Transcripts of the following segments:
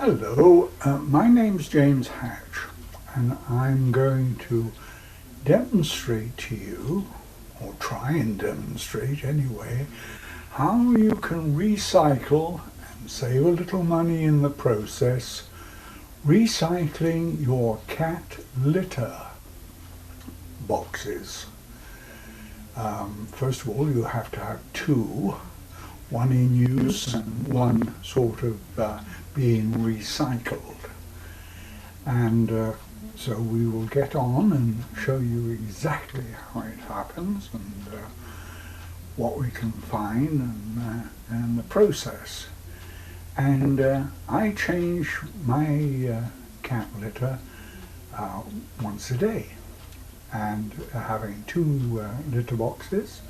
Hello, my name's James Hatch, and I'm going to demonstrate to you, or try and demonstrate anyway, how you can recycle and save a little money in the process, recycling your cat litter boxes. First of all, you have to have two, one in use and one sort of being recycled. And so we will get on and show you exactly how it happens and what we can find and the process. And I change my cat litter once a day. And having two litter boxes,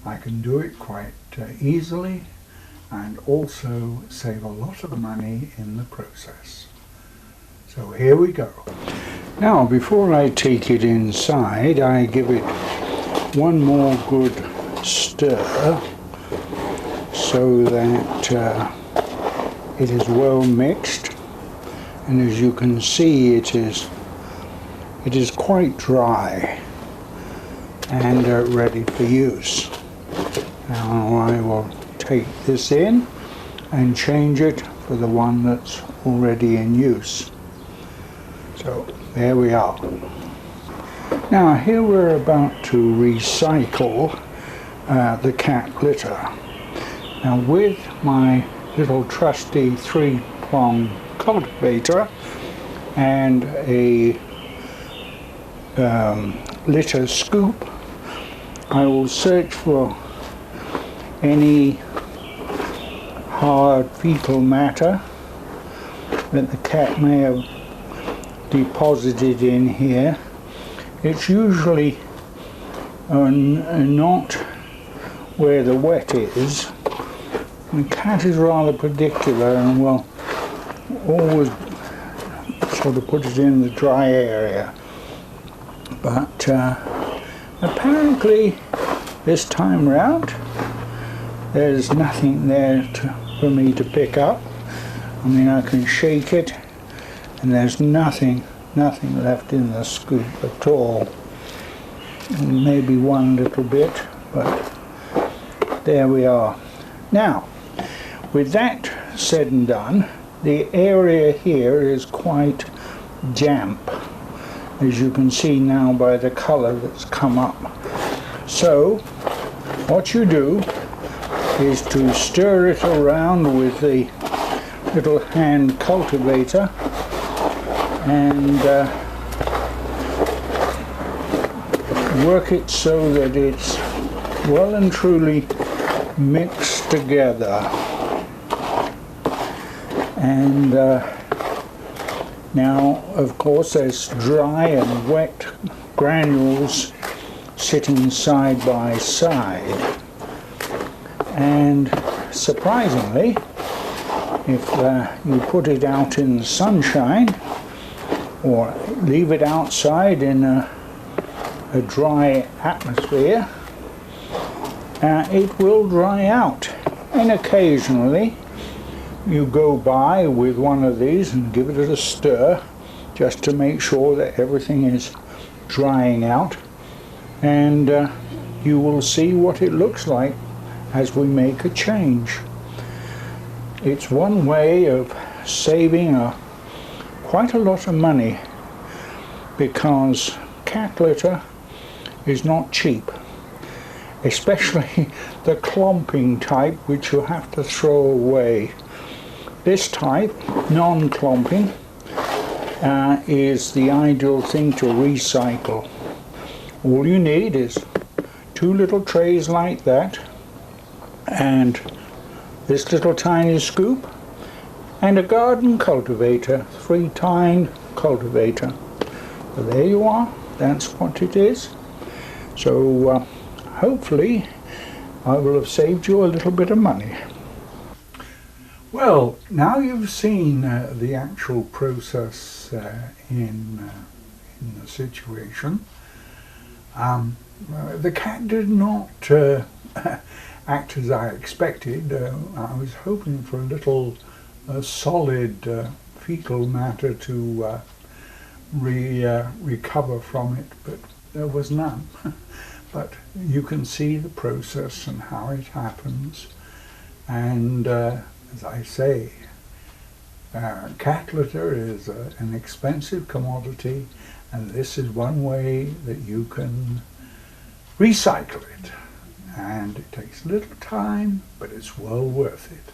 I can do it quite easily and also save a lot of money in the process. So here we go. Now, before I take it inside, I give it one more good stir so that it is well mixed, and as you can see it is quite dry and ready for use. Now I will take this in and change it for the one that's already in use. So there we are. Now here we're about to recycle the cat litter. Now with my little trusty 3-prong cultivator and a litter scoop, I will search for any hard fecal matter that the cat may have deposited in here. It's usually not where the wet is. The cat is rather particular and will always sort of put it in the dry area. But apparently this time round there's nothing there for me to pick up. I mean, I can shake it and there's nothing left in the scoop at all. Maybe one little bit, but there we are. Now, with that said and done, the area here is quite damp, as you can see now by the colour that's come up. So what you do is to stir it around with the little hand cultivator and work it so that it's well and truly mixed together. And now of course there's dry and wet granules sitting side by side, and surprisingly, if you put it out in the sunshine or leave it outside in a dry atmosphere, it will dry out. And occasionally you go by with one of these and give it a stir just to make sure that everything is drying out, and you will see what it looks like as we make a change. It's one way of saving quite a lot of money, because cat litter is not cheap, especially the clumping type, which you have to throw away. This type, non-clumping, is the ideal thing to recycle. All you need is two little trays like that, and this little tiny scoop, and a garden cultivator, 3-tine cultivator. So there you are, that's what it is. So hopefully I will have saved you a little bit of money. Well, now you've seen the actual process in the situation. The cat did not act as I expected. I was hoping for a little solid fecal matter to recover from it, but there was none. But you can see the process and how it happens. And as I say, cat litter is an expensive commodity, and this is one way that you can recycle it. And it takes a little time, but it's well worth it.